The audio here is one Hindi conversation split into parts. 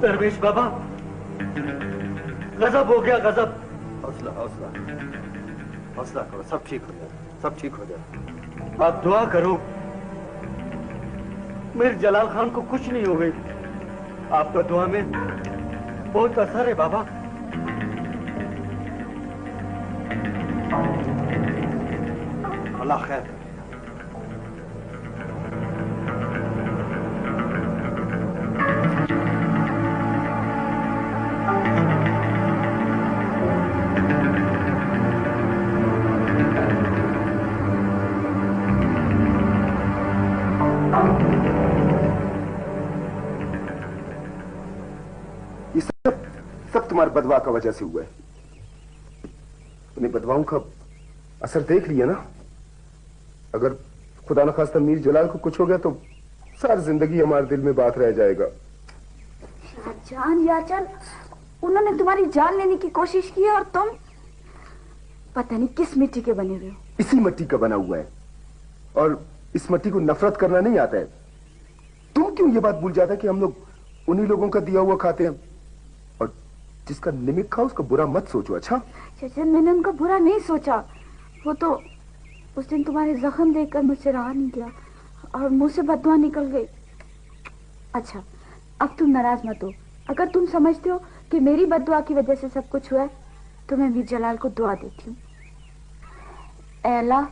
दरवेश बाबा, गजब हो गया, गजब। हौसला हौसला हौसला करो, सब ठीक हो जाए, सब ठीक हो जाए। आप दुआ करो, मीर जलाल खान को कुछ नहीं हो गई। आपका दुआ में बहुत असर है बाबा। अल्लाह खैर। तुम्हारे बदवा का वजह से हुआ है। तुमने बदवाओं का असर देख लिया ना। अगर खुदा न खास्ता मीर जलाल को कुछ हो गया तो सारी जिंदगी हमारे दिल में बात रह जाएगा। जान याचन, उन्होंने तुम्हारी जान लेने की कोशिश की और तुम पता नहीं किस मिट्टी के बने हुए हो। इसी मिट्टी का बना हुआ है और इस मिट्टी को नफरत करना नहीं आता है। तुम क्यों ये बात भूल जाता है कि हम लोग उन्हीं लोगों का दिया हुआ खाते हैं और जिसका निमित खा उसका बुरा मत सोचो। अच्छा चाचा, मैंने उनका बुरा नहीं सोचा। वो तो उस दिन तुम्हारे जख्म देखकर मुझसे रहा नहीं गया और मुंह से बददुआ निकल गई। अच्छा, अब तुम नाराज मत हो। अगर तुम समझते हो कि मेरी बददुआ की वजह से सब कुछ हुआ है तो मैं मीर जलाल को दुआ देती हूँ। ऐ अल्लाह,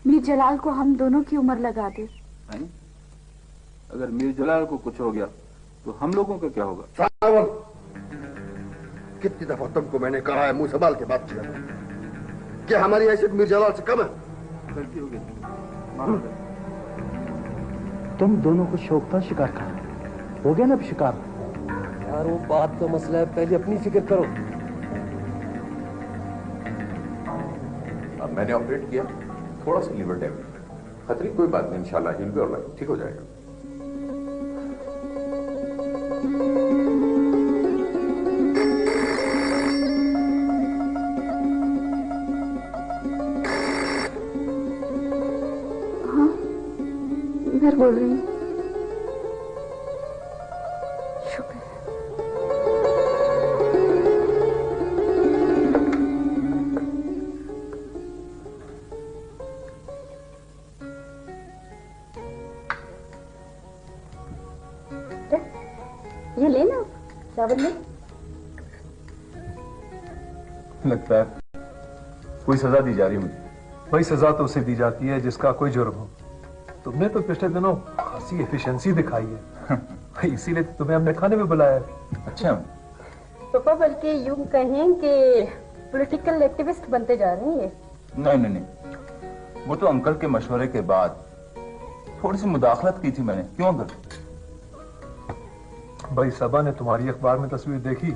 मीर जलाल को हम दोनों की उम्र लगा दे। अगर मीर जलाल को कुछ हो गया तो हम लोगों का क्या होगा? कितनी दफा तुमको मैंने कहा है मुंह संभाल के बात किया क्या हमारी हैसियत मीर जलाल से कम है? गलती हो गई। तुम दोनों को शौक था शिकार का, हो गया ना शिकार? यार वो बात का मसला है, पहले अपनी फिक्र करो। अब मैंने ऑपरेट किया, थोड़ा सा लिवर डैमेज, खतरे कोई बात नहीं, इंशाल्लाह हिल भी ऑलराइट, ठीक हो जाएगा। मैं बोल रही हूँ। शुक्र ये लेना चावल ले। लगता है कोई सजा दी जा रही है मुझे। वही सजा तो उसे दी जाती है जिसका कोई जुर्म हो। तुमने तो पिछले दिनों खासी एफिशिएंसी दिखाई है इसीलिए तो तुम्हें हमने खाने में बुलाया है। अच्छा पापा, बल्कि यूं कहें कि पॉलिटिकल एक्टिविस्ट बनते जा रहे हैं। नहीं नहीं नहीं, वो तो अंकल के मशवरे के बाद थोड़ी सी मुदाखलत की थी मैंने। क्यों अंकल? भाई सबा ने तुम्हारी अखबार में तस्वीर देखी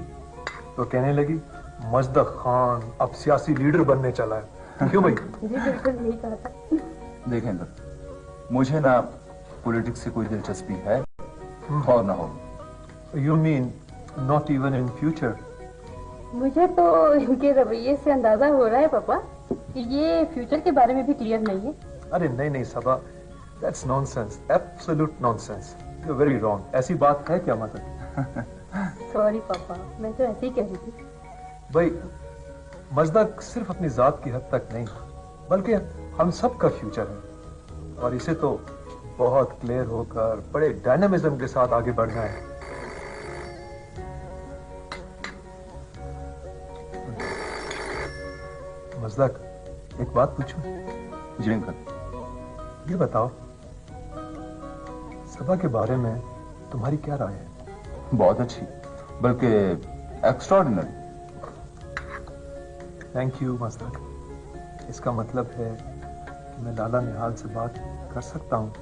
तो कहने लगी मजदक खान अब सियासी लीडर बनने चला है। क्यों भाई? जी बिल्कुल नहीं कहा था। देखें अंकल, मुझे ना पॉलिटिक्स से कोई दिलचस्पी है और ना हो। You mean not even in future? मुझे तो इनके रवैये से अंदाजा हो रहा है पापा कि ये फ्यूचर के बारे में भी क्लियर नहीं है। अरे नहीं नहीं Saba, that's nonsense, absolute nonsense. You are very wrong. ऐसी बात है क्या मतलब? सॉरी पापा, मैं तो ऐसे ही कह रही थी। भाई मजदक सिर्फ अपनी जात की हद तक नहीं बल्कि हम सब का फ्यूचर है और इसे तो बहुत क्लियर होकर बड़े डायनामिज्म के साथ आगे बढ़ना है। मजदक, एक बात पूछूं? जी अंकल। ये बताओ, सबा के बारे में तुम्हारी क्या राय है? बहुत अच्छी, बल्कि एक्स्ट्राऑर्डिनरी। Thank you मजदक। इसका मतलब है कि मैं लाला निहाल से बात कर सकता हूँ।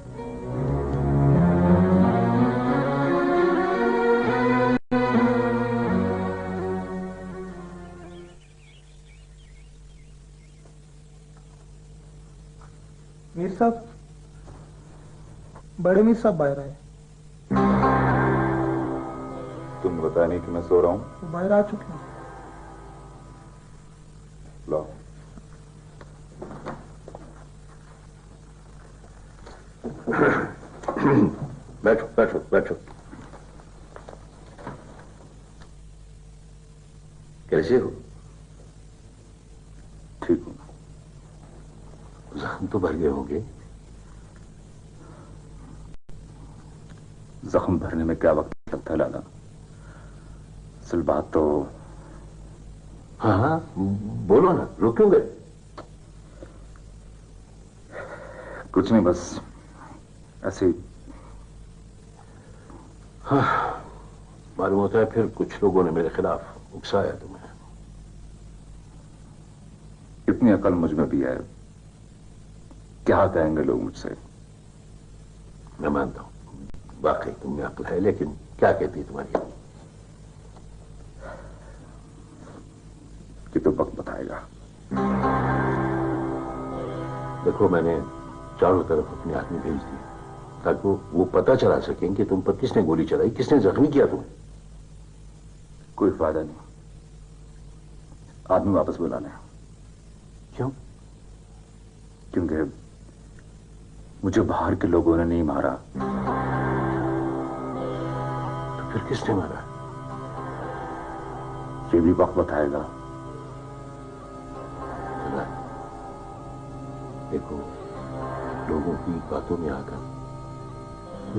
मीर साहब, बड़े मीर साहब बाहर आए। तुम बता नहीं कि मैं सो रहा हूँ? बाहर आ चुके हैं। लो। बैठो बैठो बैठो। कैसे हो? ठीक हूं। जख्म तो भर गए होंगे। जख्म भरने में क्या वक्त लगता है लाला? असल बात तो। हाँ हाँ, बोलो ना, रुक क्यों गए? कुछ नहीं, बस ऐसे ही। हाँ, मालूम होता है फिर कुछ लोगों ने मेरे खिलाफ उकसाया तुम्हें। इतनी अकल मुझ में भी है, क्या कहेंगे लोग मुझसे? मैं मानता हूं वाकई तुम में अकल है, लेकिन क्या कहती है तुम्हारी? कि तो वक्त बताएगा। देखो, मैंने चारों तरफ अपने आदमी भेज दिए ताकि वो पता चला सकें कि तुम पर किसने गोली चलाई, किसने जख्मी किया तुम्हें। कोई फायदा नहीं, आदमी वापस बुलाना है। क्यों? क्योंकि मुझे बाहर के लोगों ने नहीं मारा। तो फिर किसने मारा? ये भी वक्त बताएगा। देखो, लोगों की बातों में आकर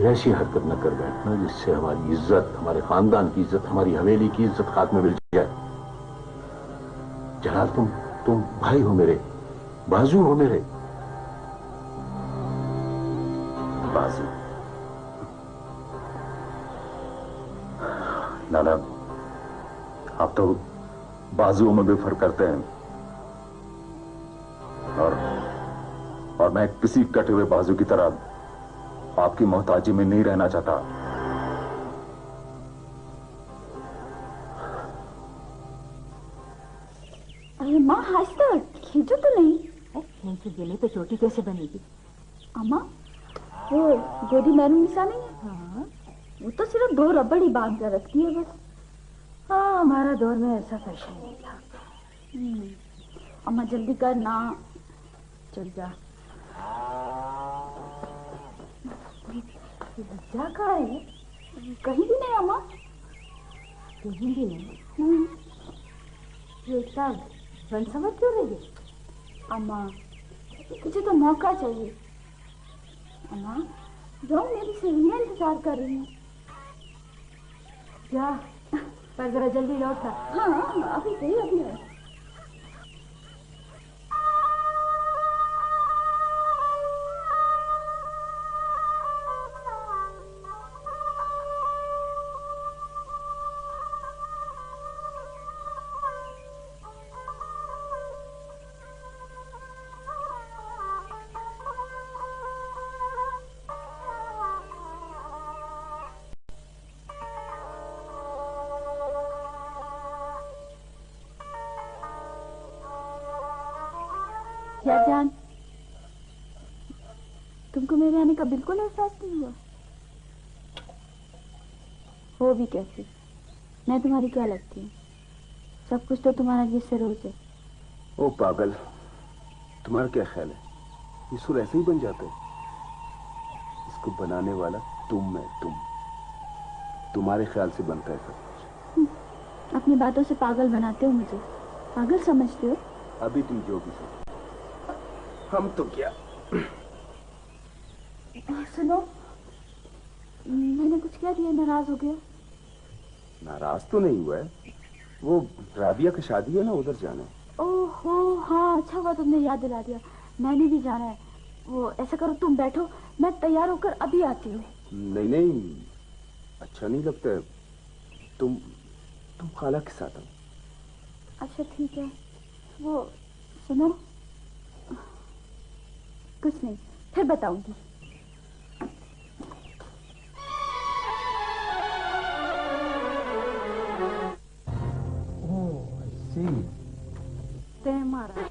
ऐसी हरकत न कर बैठना जिससे हमारी इज्जत, हमारे खानदान की इज्जत, हमारी हवेली की इज्जत खाक में मिल जाए। जलाल, तुम भाई हो मेरे, बाजू हो मेरे। बाजू? लाला, आप तो बाजुओं में भी फर्क करते हैं, और मैं किसी कटे हुए बाजू की तरह आपकी मोहताजी में नहीं रहना चाहता। अरे माँ, आज तक खींचो तो नहीं। खींच गले तो चोटी कैसे बनेगी? अम्मा, वो गोदी मैनू निशा नहीं है? हाँ, वो तो सिर्फ 2 रबड़ ही बांध कर रखती है बस। हाँ, हमारा दौर में ऐसा फैशन नहीं था। अम्मा जल्दी कर ना। चल जा। बच्चा कहाँ है? कहीं भी नहीं अम्मा। कहीं भी नहीं? ये इतना बन समझ क्यों रही है? अम्मा, तुझे तो मौका चाहिए। अम्मा, जाओ, मेरी सहेलियां इंतजार कर रही हैं। क्या? पर जरा जल्दी लौटना। हाँ, अभी सही, अभी है। क्या जान, तुमको मेरे आने का बिल्कुल एहसास नहीं हुआ? हो भी कैसे? मैं तुम्हारी क्या लगती हूँ? सब कुछ तो तुम्हारा जिससे रोज है। ओ पागल, तुम्हारा क्या ख्याल है ये सुर ऐसे ही बन जाते हैं? इसको बनाने वाला तुम है, तुम्हारे ख्याल से बनता है सब कुछ। अपनी बातों से पागल बनाते हो मुझे। पागल समझते हो? अभी तुम जो भी समझो, हम तो क्या। सुनो, मैंने कुछ कह दिया, नाराज हो गया? नाराज तो नहीं हुआ है, वो राबिया की शादी है ना, उधर जाना है। ओहो हाँ, अच्छा हुआ तुमने याद दिला दिया, मैंने भी जाना है। वो ऐसा करो, तुम बैठो, मैं तैयार होकर अभी आती हूँ। नहीं नहीं, अच्छा नहीं लगता है। तुम खाला के साथ आओ। अच्छा ठीक है। वो सुनो, कुछ नहीं, फिर बताऊंगी। ओह, I see. तय मारा।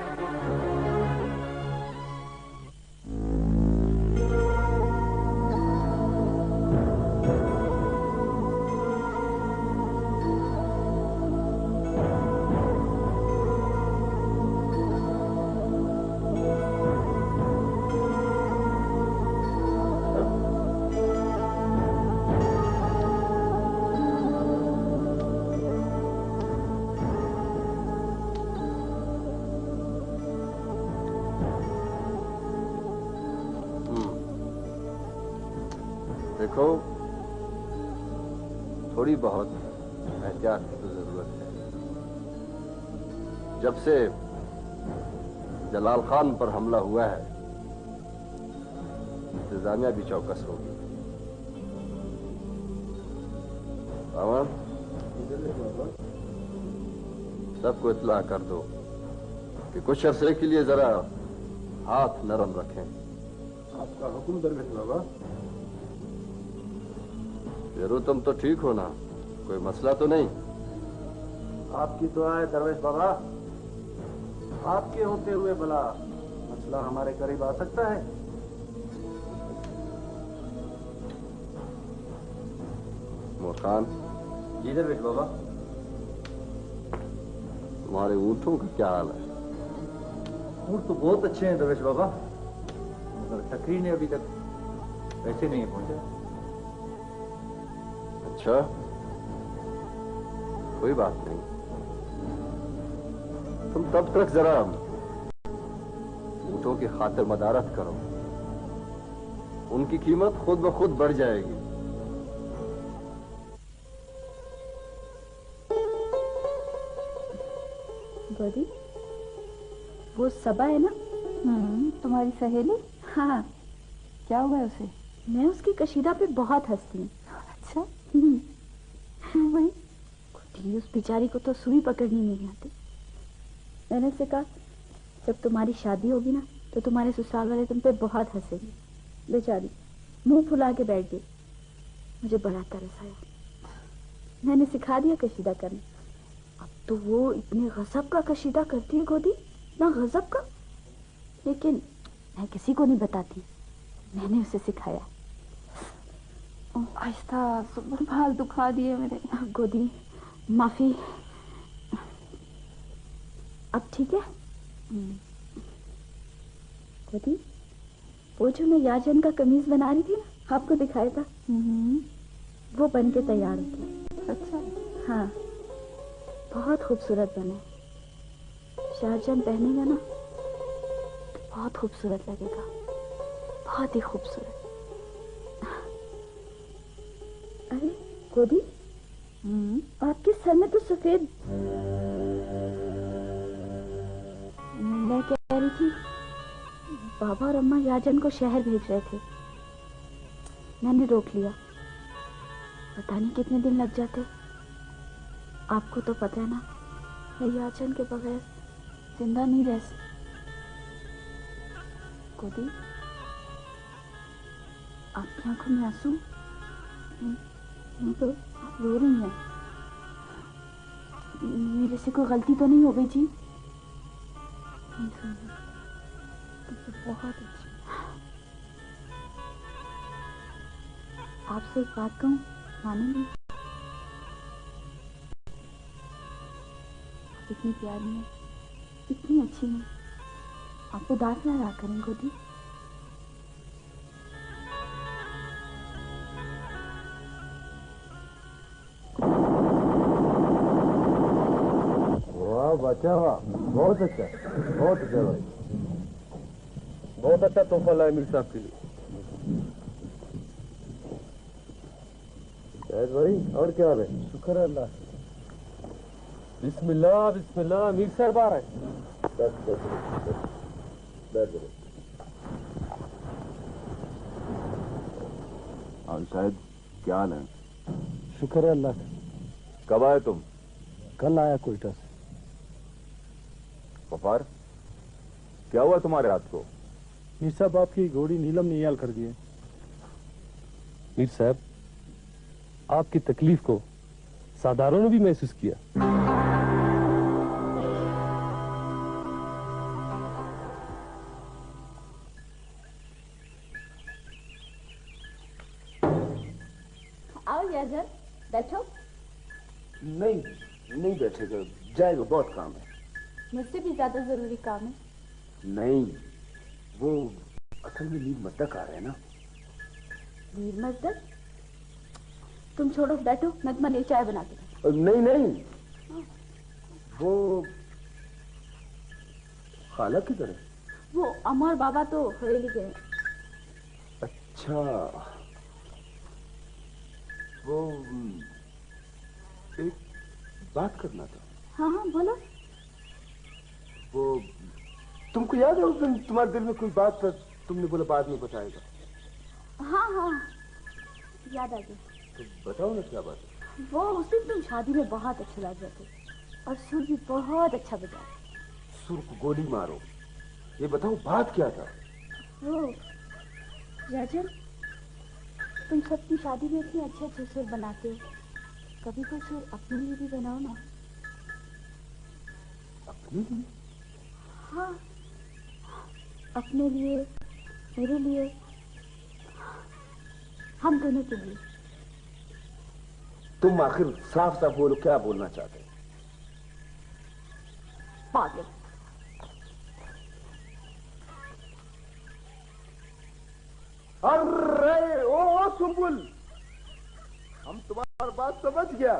देखो, थोड़ी बहुत एहतियात की तो जरूरत है। जब से जलाल खान पर हमला हुआ है, इंतजामिया भी चौकस होगी। अमन, सबको इत्तला कर दो कि कुछ अरसे के लिए जरा हाथ नरम रखें। आपका हुक्म दरवेश बाबा। जरूर तुम तो ठीक हो ना, कोई मसला तो नहीं? आपकी दुआ है दरवेश बाबा, आपके होते हुए भला मसला हमारे करीब आ सकता है? मोरखान। जी दरवेश बाबा। तुम्हारे ऊँटों का क्या हाल है? ऊँट तो बहुत अच्छे हैं दरवेश बाबा, मगर टकरी ने अभी तक पैसे नहीं पहुंचे। अच्छा, कोई बात नहीं। तुम तब तक जरा ऊँटों की खातिर मदारत करो, उनकी कीमत खुद ब खुद बढ़ जाएगी। गोदी, वो सबा है ना? तुम्हारी सहेली? हाँ। क्या हुआ उसे? मैं उसकी कशीदा पे बहुत हंसती हूँ। अच्छा। वही खुद उस बेचारी को तो सुई पकड़नी नहीं आती। मैंने उससे कहा, जब तुम्हारी शादी होगी ना तो तुम्हारे ससुराल वाले तुम पे बहुत हंसेंगे। बेचारी मुंह फुला के बैठ गई। मुझे बड़ा तरस आया। मैंने सिखा दिया कशीदा करना। अब तो वो इतने गजब का कशीदा करती है गोदी, ना गजब का। लेकिन मैं किसी को नहीं बताती, मैंने उसे सिखाया। आहिस्ता, बाल दुखा दिए मेरे। गोदी माफी। अब ठीक है? गोदी, वो जो मैं याजन का कमीज बना रही थी ना, आपको दिखाया था, वो बन के तैयार हो गया। अच्छा? हाँ, बहुत खूबसूरत बना। शाहजहां पहनेगा ना तो बहुत खूबसूरत लगेगा, बहुत ही खूबसूरत। अरे गोदी, आपके सर में तो सफेद। मैं कह रही थी, बाबा और अम्मा याजन को शहर भेज रहे थे, मैंने रोक लिया। पता नहीं कितने दिन लग जाते। आपको तो पता है ना, मैं याजन के बगैर जिंदा नहीं रह सकती। गोदी, आपकी आंखों में आंसू? नहीं तो आप रो रही हैं। मेरे से कोई गलती तो नहीं हो गई जी? तो बहुत अच्छी। आपसे एक बात कहूँ, मानेंगी? आप इतनी प्यारी हैं, इतनी अच्छी हैं, आप उदास ना रहा करें गोदी। वाह बच्चा, वाह, बहुत अच्छा, बहुत अच्छा भाई, बहुत अच्छा तोहफा लाया मीर साहब के लिए। भाई और क्या हाल है? शुक्र है अल्लाह। बिस्मिल्लाह बिस्मिल्लाह, मीर साहब आ रहे हैं। हाँ शायद, क्या हाल है? शुक्र है अल्लाह। कब आए तुम? कल आया कोयटा से। गफार, क्या हुआ तुम्हारे हाथ को? मीर साहब, आपकी घोड़ी नीलम ने याल कर दी है। मीर साहब, आपकी तकलीफ को सादारों ने भी महसूस किया। आओ याजन, बैठो। नहीं, नहीं बैठेगा, जाएगा, बहुत काम है। मुझसे भी ज्यादा जरूरी काम है। नहीं, वो असल में मीर मजदक आ रहे हैं ना। मीर मजदक? तुम छोड़ो, बैठो, मैं तुम्हारे लिए चाय बना के। नहीं नहीं, वो खाला किधर है? वो अम्मा और बाबा तो हवेली गए। अच्छा, वो एक बात करना था। हाँ हाँ बोलो। वो तुमको याद है उस दिन तुम्हारे दिल में कोई बात था, तुमने बोला बाद में बताएगा। हाँ हाँ याद आ गया। तो बताओ ना क्या बात है। वो उस दिन तुम शादी में बहुत अच्छे लग रहे थे और सुर भी बहुत अच्छा बजा। सुर को गोली मारो, ये बताओ बात क्या था। वो राजन, तुम सबकी शादी में इतने अच्छे अच्छे सुर बनाते हो, कभी कोई सुर अपने लिए भी बनाओ ना। अपने लिए? हाँ, अपने लिए, मेरे लिए, हम दोनों के लिए। तुम आखिर साफ साफ बोलो, क्या बोलना चाहते हो? पागल। अरे ओ सुम्बुल, हम तुम्हारी बात समझ गया।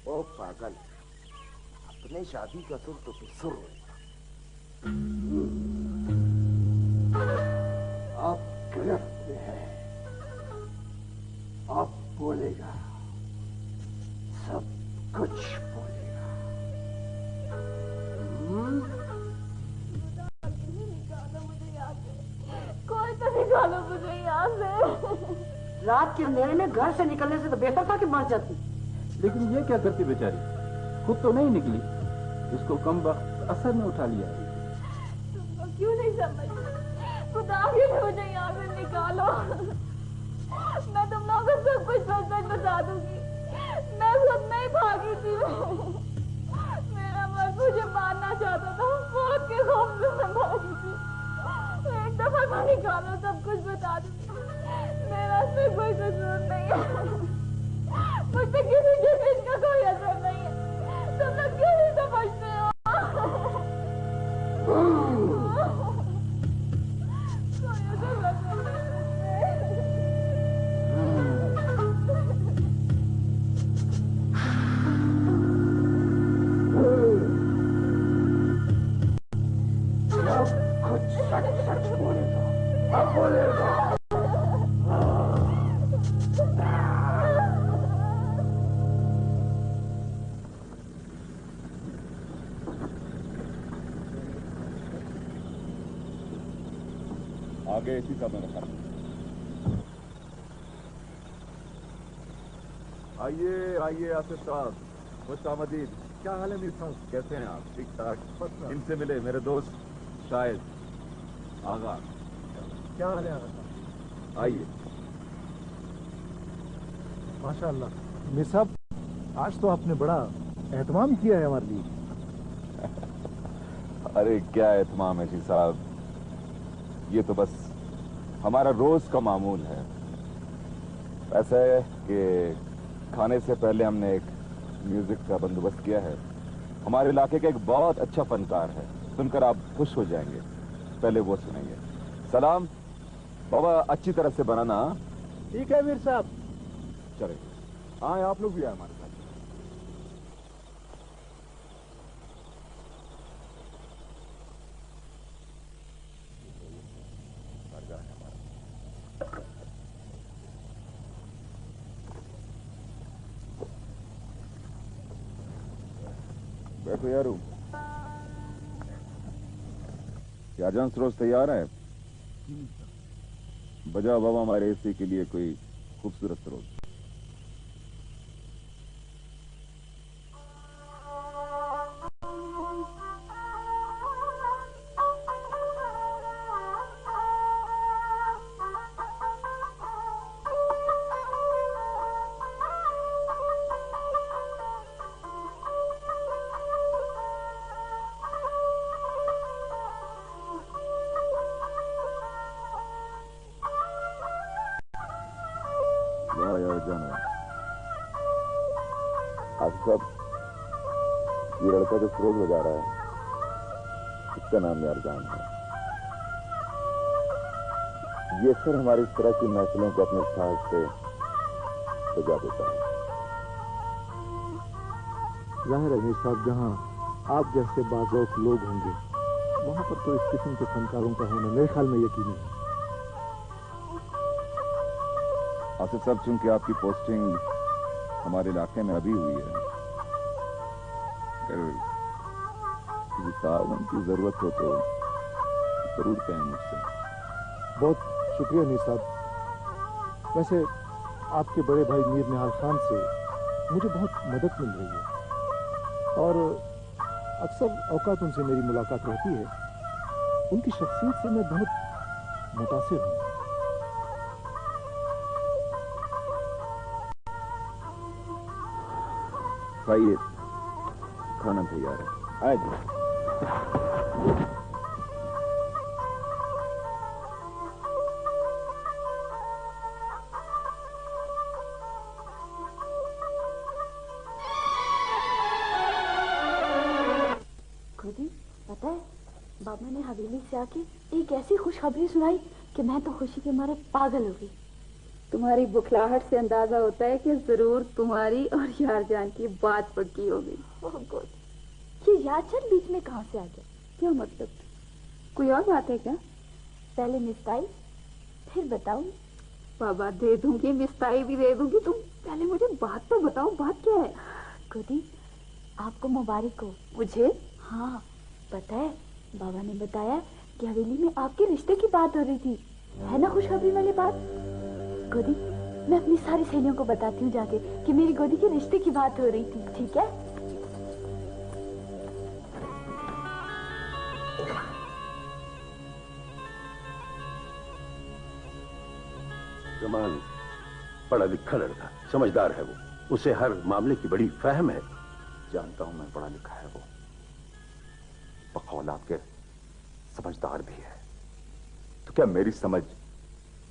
ओ पागल, अपने शादी का सुर तो फिर सुर है। आप गिरफ्त में है, आप बोलेगा, सब कुछ बोलेगा। कोई तो निकालो मुझे यहाँ से। रात के अंधेरे में घर से निकलने से तो बेहतर था कि मर जाती। लेकिन ये क्या करती बेचारी, खुद तो नहीं निकली, इसको कम वक्त असर में उठा लिया। क्यों नहीं समझ, खुदा के लिए मुझे यहाँ से निकालो। मैं तुम लोगों को सब कुछ सच बता दूंगी। मैं खुद नहीं भागी थी। मेरा मर्द मुझे मारना चाहता था, मौत के खौफ में मैं भागी थी। एक दफा तो निकालो, सब कुछ बता दूंगी। मेरा इसमें कोई कसूर नहीं है। मुझ पे किसी चीज का कोई असर नहीं है। तुम लोग क्यों नहीं समझते हो? सच बोलेगा, अब बोलेगा। आगे इसी का मैंने कहा। आइए आइए आसिफ साहब, खुशामदीद। क्या हाल है मीर साहब, कैसे हैं आप? ठीक ठाक। इनसे मिले, मेरे दोस्त शायद आगा। क्या हाल है आगा साहब? आइए। माशाअल्लाह मीर साहब, आज तो आपने बड़ा एहतमाम किया है हमारे लिए। अरे क्या एहतमाम है जी साहब, ये तो बस हमारा रोज का मामूल है। ऐसा है कि खाने से पहले हमने एक म्यूजिक का बंदोबस्त किया है। हमारे इलाके का एक बहुत अच्छा फनकार है, सुनकर आप खुश हो जाएंगे। पहले वो सुनेंगे। सलाम बाबा, अच्छी तरह से बनाना। ठीक है मीर साहब। चले आए, आप लोग भी आए हमारे साथ। बैठो यारू। क्या जान सरोज तैयार है? बजाओ बाबा हमारे एसी के लिए कोई खूबसूरत सरोज। ये लड़का जो सरोज बजा रहा है, इसका नाम यारजान है। ये अक्सर हमारी इस तरह की महफिलों को अपने साथ से सजा देता है। जाहिर है मीर साहब, जहाँ आप जैसे बाज़ौक़ लोग होंगे, वहाँ पर तो इस किस्म के फनकारों का होना मेरे ख्याल में यकीनी है। आसिफ साहब, चूंकि आपकी पोस्टिंग हमारे इलाके में अभी हुई है, अगर किसी ताउन की जरूरत हो तो जरूर कहें मुझसे। बहुत शुक्रिया मीर साहब। वैसे आपके बड़े भाई मीर निहाल खान से मुझे बहुत मदद मिल रही है और अक्सर औकात उनसे मेरी मुलाकात रहती है। उनकी शख्सियत से मैं बहुत मुतासिर हूं। भाई खाना तैयार है, आए। पता है, बाबा ने हवेली से आके एक ऐसी खुशखबरी सुनाई कि मैं तो खुशी के मारे पागल हो गई। तुम्हारी बुखलाहट से अंदाजा होता है कि जरूर तुम्हारी और यारजान की बात पक्की होगी। ओह गॉड, ये यारजान बीच में कहाँ से आ गया? क्या मतलब? कोई और बात है क्या? पहले मिस्ताई, फिर बताऊं? बाबा दे दूंगी, मिस्ताई भी दे दूंगी, तुम पहले मुझे बात तो बताओ, बात क्या है? गोदी, आपको मुबारक हो। मुझे? हाँ, पता है बाबा ने बताया कि हवेली में आपके रिश्ते की बात हो रही थी, है ना खुशखबरी वाली बात? गोदी, मैं अपनी सारी सहेलियों को बताती हूँ जाके कि मेरी गोदी के रिश्ते की बात हो रही थी, ठीक है? जमान पढ़ा लिखा लड़का, समझदार है वो, उसे हर मामले की बड़ी फहम है। जानता हूं मैं, पढ़ा लिखा है वो, बकौल आपके समझदार भी है। तो क्या मेरी समझ,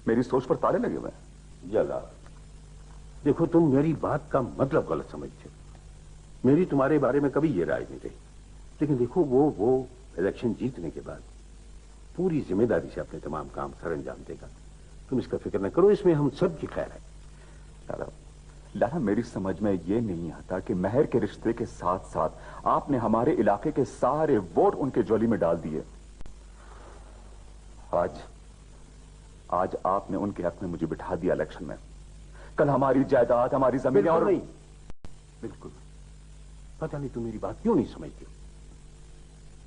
मेरी सोच पर ताले लगे हुए हैं? जला, देखो तुम मेरी बात का मतलब गलत समझते हो। मेरी तुम्हारे बारे में कभी ये राय नहीं रही, लेकिन देखो वो इलेक्शन जीतने के बाद पूरी जिम्मेदारी से अपने तमाम काम सर अंजाम देगा। तुम इसका फिक्र न करो, इसमें हम सब की खैर है। लाला, मेरी समझ में ये नहीं आता कि महर के रिश्ते के साथ साथ आपने हमारे इलाके के सारे वोट उनके झोली में डाल दिए। आज आपने उनके हक में मुझे बिठा दिया इलेक्शन में। कल हमारी जायदाद, हमारी जमीनें और नहीं, बिल्कुल पता नहीं तुम मेरी बात क्यों नहीं समझती।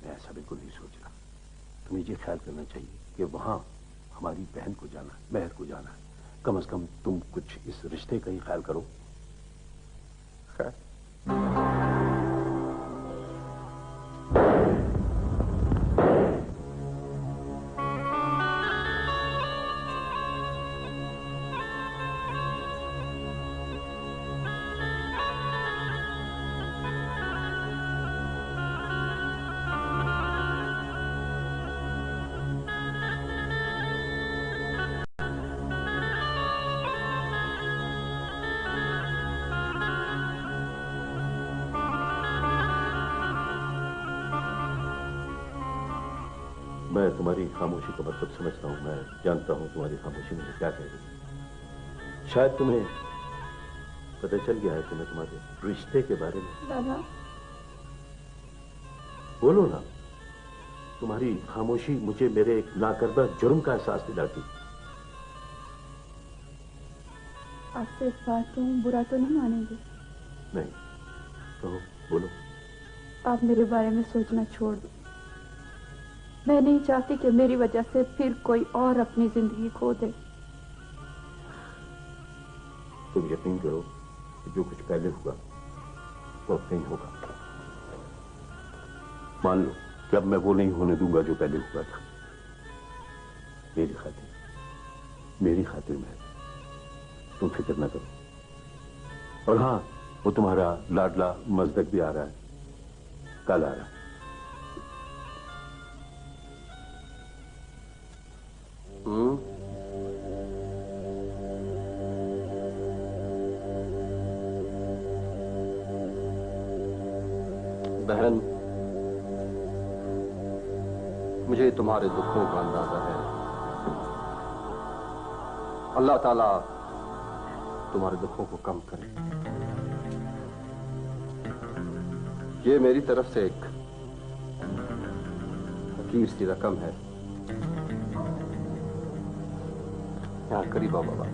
मैं ऐसा बिल्कुल नहीं सोच रहा। तुम्हें ये ख्याल करना चाहिए कि वहां हमारी बहन को जाना है, महर को जाना है। कम से कम तुम कुछ इस रिश्ते का ही ख्याल करो। खैर, मैं तुम्हारी खामोशी का मतलब समझता हूं। मैं जानता हूं तुम्हारी खामोशी मुझे क्या कह रही। शायद तुम्हें पता चल गया है कि मैं तुम्हारे रिश्ते के बारे में। बाबा, बोलो ना। तुम्हारी खामोशी मुझे मेरे एक नाकर्दा जुर्म का एहसास दिलाती। आपसे इस बात को बुरा तो नहीं मानेंगे? नहीं, कहो, बोलो। आप मेरे बारे में सोचना छोड़ दो। मैं नहीं चाहती कि मेरी वजह से फिर कोई और अपनी जिंदगी खो दे। तुम यकीन करो कि जो कुछ पहले हुआ वो अब नहीं होगा। मान लो कि अब मैं वो नहीं होने दूंगा जो पहले हुआ था। मेरी खातिर में तुम फिक्र न करो। और हाँ, वो तुम्हारा लाडला मजदक भी आ रहा है, कल आ रहा है। बहन, मुझे तुम्हारे दुखों का अंदाजा है। अल्लाह ताला तुम्हारे दुखों को कम करे। ये मेरी तरफ से एक फकीर सी रकम है। यहाँ करीब आओ बाबा।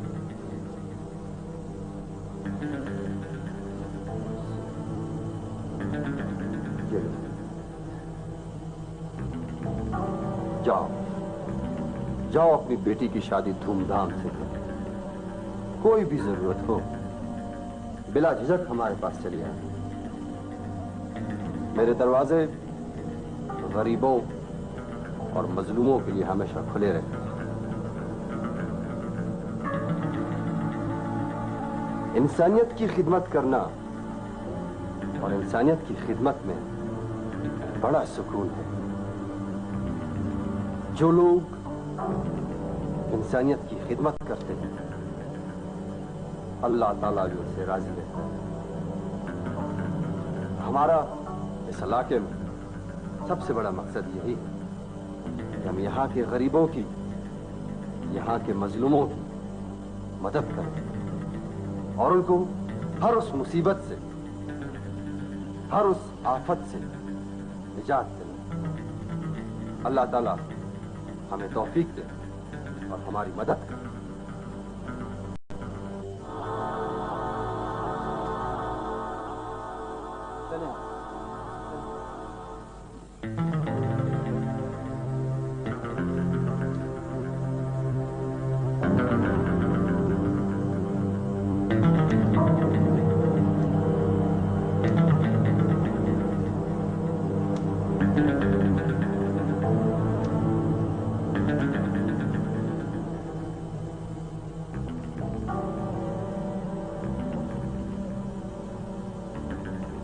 अपनी बेटी की शादी धूमधाम से करें। कोई भी जरूरत हो बिला झिझक हमारे पास चली आए। मेरे दरवाजे गरीबों और मजलूमों के लिए हमेशा खुले रहते हैं। इंसानियत की खिदमत करना और इंसानियत की खिदमत में बड़ा सुकून है। जो लोग इंसानियत की खिदमत करते हैं अल्लाह ताला भी उनसे राजी रहता है। हमारा इस इलाके में सबसे बड़ा मकसद यही है कि हम यहाँ के गरीबों की, यहाँ के मजलूमों की मदद करें और उनको हर उस मुसीबत से, हर उस आफत से निजात दिलाएं। अल्लाह ताला हमें तौफीक दे और हमारी मदद करे।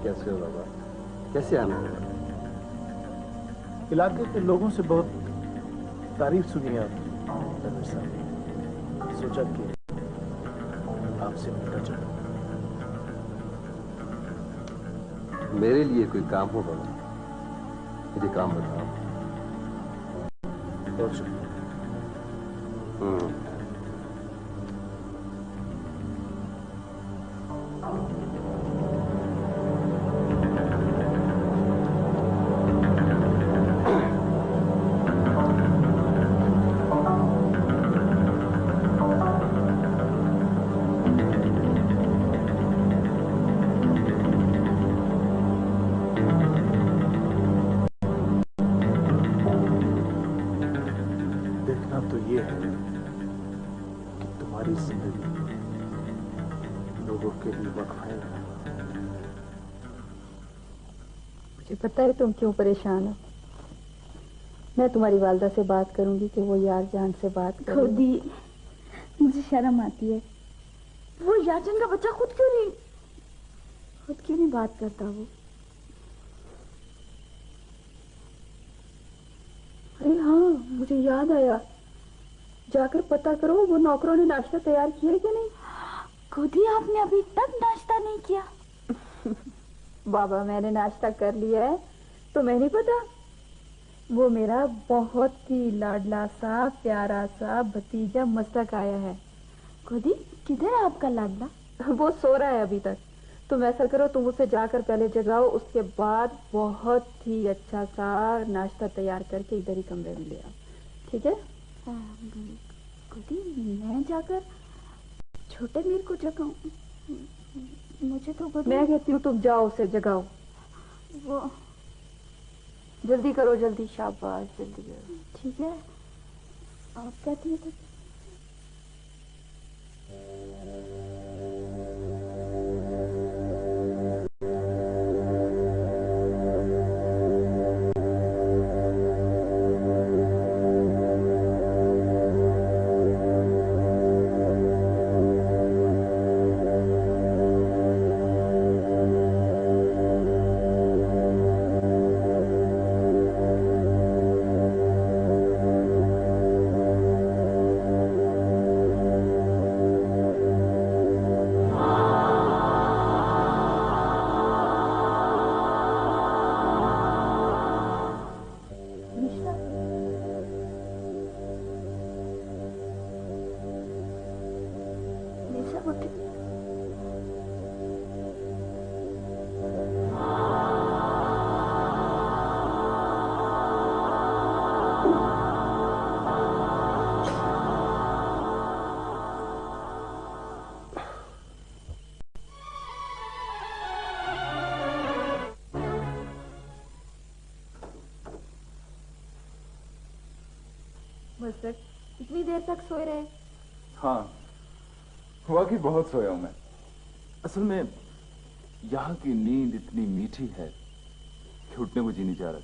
कैसे हो बाबा? कैसे आना होगा? इलाके के लोगों से बहुत तारीफ सुनी है आपने रमेश साहब। सोचा कि आपसे मिलना चाहूँ। मेरे लिए कोई काम हो बाबा? मुझे काम बताओ। बहुत शुक्रिया। तो ये है कि तुम्हारी जिंदगी लोगों के लिए वक्फ है। मुझे पता है तुम क्यों परेशान हो। मैं तुम्हारी वालदा से बात करूंगी कि वो यार जान से बात करो। खुद ही मुझे शर्म आती है। वो यारजान का बच्चा खुद क्यों नहीं बात करता वो? अरे हाँ, मुझे याद आया, जाकर पता करो वो नौकरों ने नाश्ता तैयार किया है कि नहीं। खुद ही आपने अभी तक नाश्ता नहीं किया? बाबा मैंने नाश्ता कर लिया है, तुम्हें नहीं पता? वो मेरा बहुत ही लाडला सा प्यारा सा भतीजा मस्तक आया है। खुद ही किधर है आपका लाडला? वो सो रहा है अभी तक। तुम ऐसा करो, तुम उसे जाकर पहले जगाओ, उसके बाद बहुत ही अच्छा सा नाश्ता तैयार करके इधर ही कमरे में ले आओ, ठीक है? खुद ही मैं जाकर छोटे मीर को जगाऊं? मुझे तो मैं कहती हूँ तुम जाओ, उसे जगाओ। वो जल्दी करो, जल्दी, शाबाश, जल्दी करो। ठीक है, आप कहती है तो। इतनी देर तक सोए रहे? हाँ, वाकई बहुत सोया हूं मैं। असल में यहाँ की नींद इतनी मीठी है कि उठने को जी नहीं जा रहा।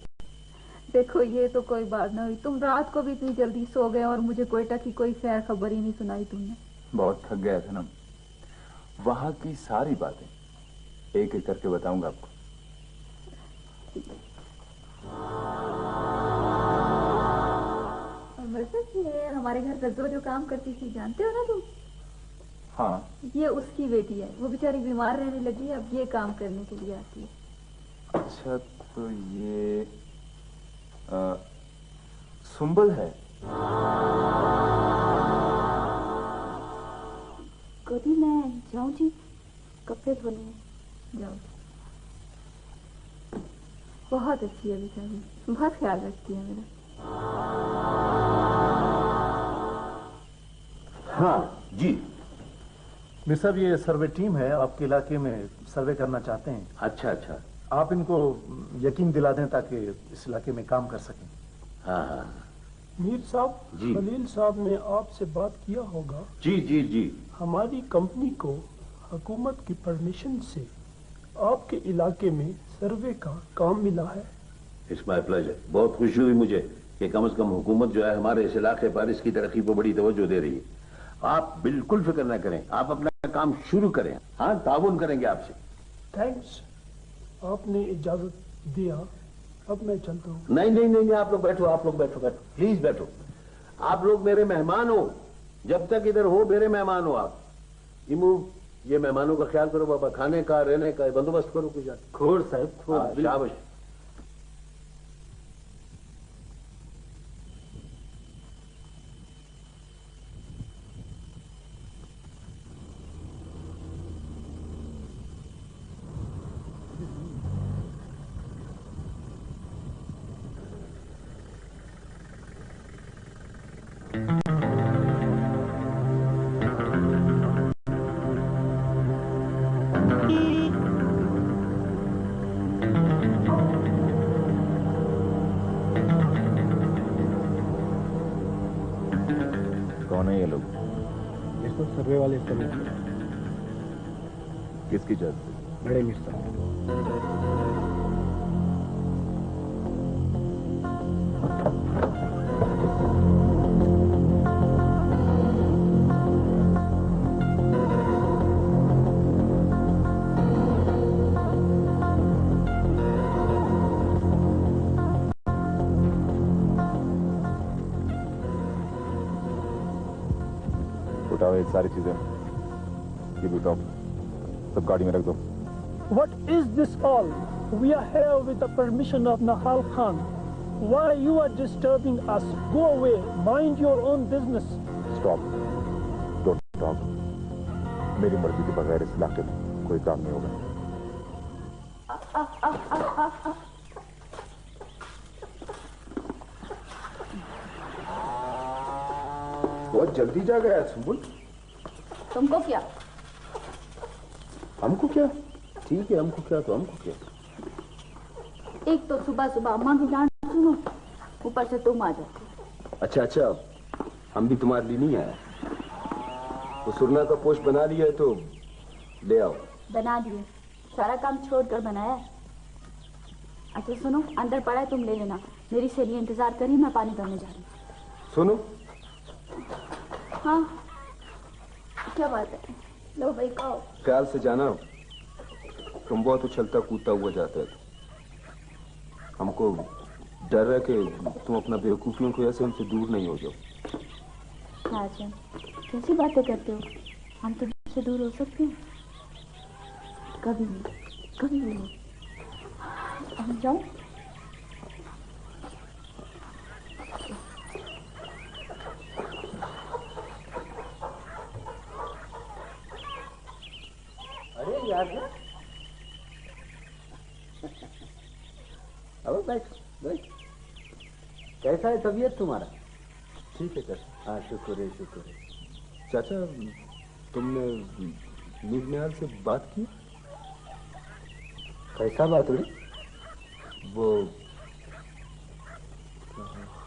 देखो ये तो कोई बात ना हुई, तुम रात को भी इतनी जल्दी सो गए और मुझे कोयटा की कोई खैर खबर ही नहीं सुनाई तुमने। बहुत थक गया था ना। वहां की सारी बातें एक एक करके बताऊंगा आपको। ये हमारे घर रज्जो जो काम करती थी, जानते हो ना तुम? हाँ। ये उसकी बेटी है, वो बेचारी बीमार रहने लगी है, अब ये काम करने के लिए आती है। अच्छा, तो ये सुंबल है। कभी मैं जाऊं जी कपड़े धोने? जाओ। बहुत अच्छी है बेचारी, बहुत ख्याल रखती है मेरा। हाँ जी। मिस साहब, ये सर्वे टीम है, आपके इलाके में सर्वे करना चाहते हैं। अच्छा अच्छा। आप इनको यकीन दिला दें ताकि इस इलाके में काम कर सकें। हाँ हाँ। मीर साहब, जी। खलील साहब ने आपसे बात किया होगा। जी जी जी। हमारी कंपनी को हुकूमत की परमिशन से आपके इलाके में सर्वे का काम मिला है। It's my pleasure. बहुत खुशी हुई मुझे कि कम से कम हुकूमत जो है हमारे इस इलाके पर इसकी तरक्की को बड़ी तवज्जो दे रही है। आप बिल्कुल फिक्र न करें, आप अपना काम शुरू करें। हाँ, ताउन करेंगे आपसे। थैंक्स, आपने इजाजत दिया। अब मैं चलता हूँ। नहीं नहीं नहीं, आप लोग बैठो, आप लोग बैठो बैठो, प्लीज बैठो। आप लोग मेरे मेहमान हो, जब तक इधर हो मेरे मेहमान हो आप। ये मेहमानों का ख्याल करो बाबा, खाने का रहने का बंदोबस्त करो कुछ। खोर साहब, खोर। शाबाश। कौन है ये लोग? ये तो सर्वे वाले सर्वे। किसकी इजाजत से? बड़े मिर साहब। उठाओ ये सारी चीजें, ये भी उठाओ, सब गाड़ी में रख दो। What is this all? We are here with the permission of Nahal Khan. Why you are disturbing us? Go away. Mind your own business. Stop, don't talk. मेरी मर्जी के बगैर इस इलाके में कोई काम नहीं होगा। बहुत जल्दी जा गया सुंबुल। तुमको क्या? हमको क्या? ठीक है, हमको क्या तो हमको क्या। एक तो सुबह सुबह अम्मा की डांट सुनो, ऊपर से तुम आ जाते। अच्छा अच्छा, हम भी तुम्हारे लिए नहीं आए। वो सुरना का पोस्ट बना लिया है तो ले आओ। बना दिए, सारा काम छोड़कर बनाया। अच्छा सुनो, अंदर पड़ा है, तुम ले लेना। मेरी सहेली इंतजार करी, मैं पानी भरने जा रही हूँ। सुनो। हाँ क्या बात है? लो भाई खाओ। ख्याल से जाना, तुम बहुत उछलता कूदता हुआ जाता है। हमको डर है कि तुम अपना बेवकूफियों की वजह से हमसे दूर नहीं हो जाओ। राजन, कैसी बातें करते हो? हम तुमसे दूर हो सकते हैं? कभी नहीं, कभी नहीं। हम जाओ। अरे यार, अब बैठ बैठ। कैसा है तबीयत तुम्हारा? ठीक है चाचा। हाँ शुक्र है, शुक्र है। चाचा, तुमने मीर निहाल से बात की? कैसा बात हुई? वो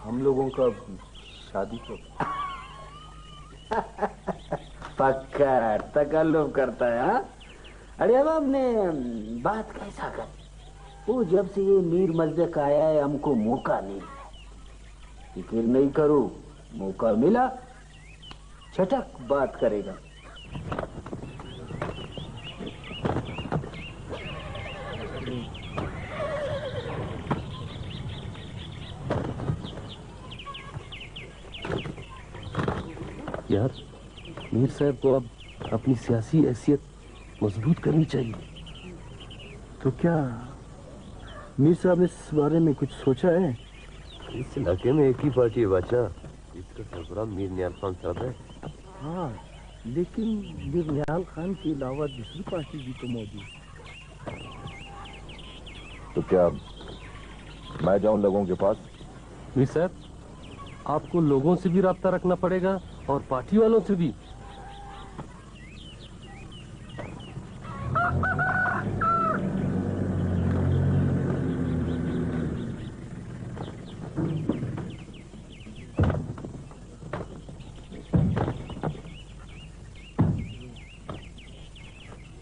हम लोगों का शादी का। पक्का तकल्लुफ करता है। हाँ अरे अब आपने बात कैसा कर, वो जब से ये मीर मजदक आया है हमको मौका नहीं मिला। फिक्र नहीं करो, मौका मिला छटक बात करेगा। यार मीर साहब को अब अपनी सियासी हैसियत मजबूत करनी चाहिए। तो क्या मीर साहब ने इस बारे में कुछ सोचा है? इस इलाके में एक ही पार्टी है बादशाह, इसका सरबराह मीर नियाल खान साहब है। हाँ, लेकिन मीर नियाल खान के अलावा दूसरी पार्टी भी तो मौजूद है। तो क्या मैं जाऊं लोगों के पास? मीर साहब आपको लोगों से भी राब्ता रखना पड़ेगा और पार्टी वालों से भी।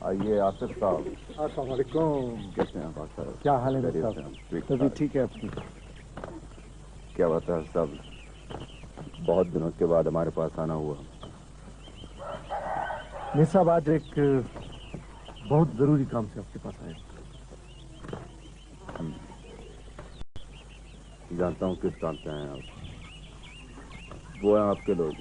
आइए आसिफ साहब। अस्सलाम वालेकुम। कैसे हैं बात साहब? क्या हाल है साहब? तभी ठीक है अपनी। क्या बात है साहब, बहुत दिनों के बाद हमारे पास आना हुआ। मीर साहब आज एक बहुत जरूरी काम से आपके पास आए। जानता हूँ किस काम से आए आप। वो हैं आपके लोग।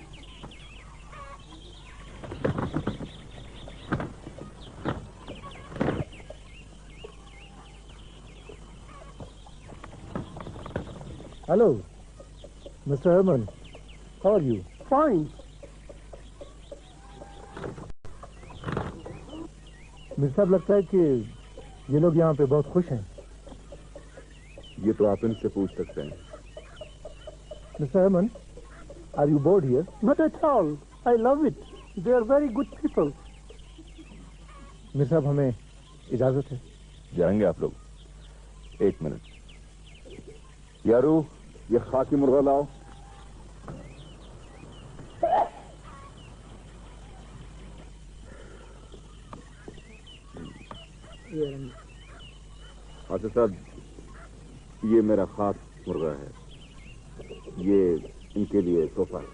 Hello mister Herman, how are you? Fine. Mister साहब लगता है कि ये लोग यहाँ पे बहुत खुश हैं। ये तो आप इनसे पूछ सकते हैं। Mister Herman, are you bored here? Not at all. I love it. They are very good people. Mister साहब हमें इजाजत है। जाएंगे आप लोग? एक मिनट यारू, ये खाकी मुर्गा लाओ। आसिफ साहब, ये मेरा खास मुर्गा है, ये इनके लिए तोहफा है।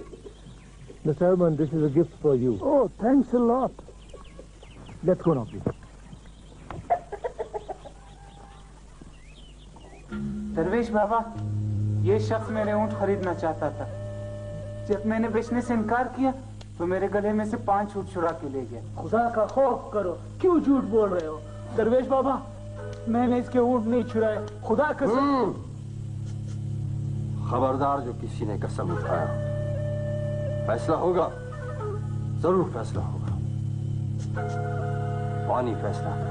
Mister Herman, this is a gift for you. Oh, thanks a lot. Let's go now please. Darvesh Baba, ये शख्स मेरे ऊंट खरीदना चाहता था। जब मैंने बेचने से इनकार किया तो मेरे गले में से 5 ऊंट चुरा के ले गया। खुदा का खौफ करो, क्यों झूठ बोल रहे हो? दरवेश बाबा, मैंने इसके ऊंट नहीं चुराए, खुदा कसम। खबरदार जो किसी ने कसम उठाया, फैसला होगा, जरूर फैसला होगा। पानी फैसला करेगा।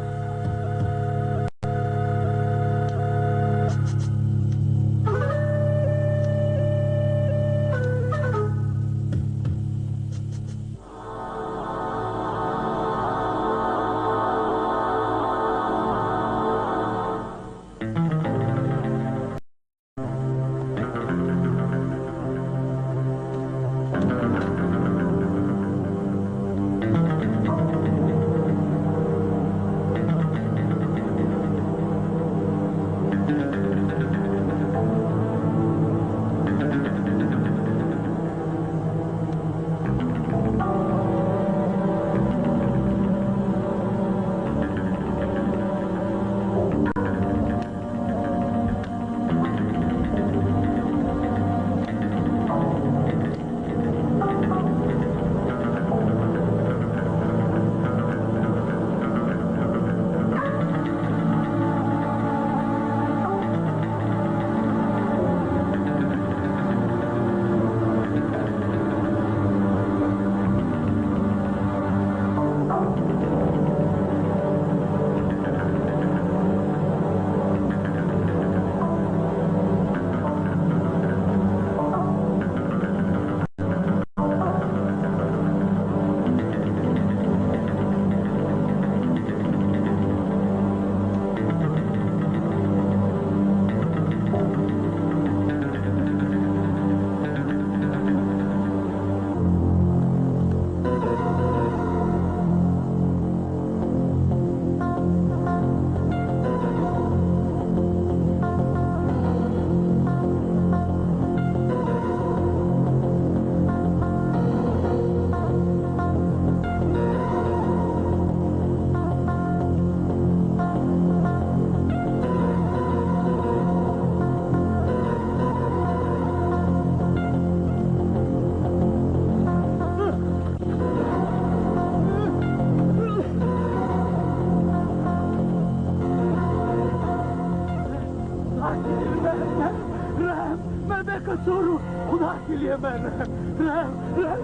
के लिए मैं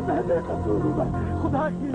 मैं बेकसूर हूँ, खुदा की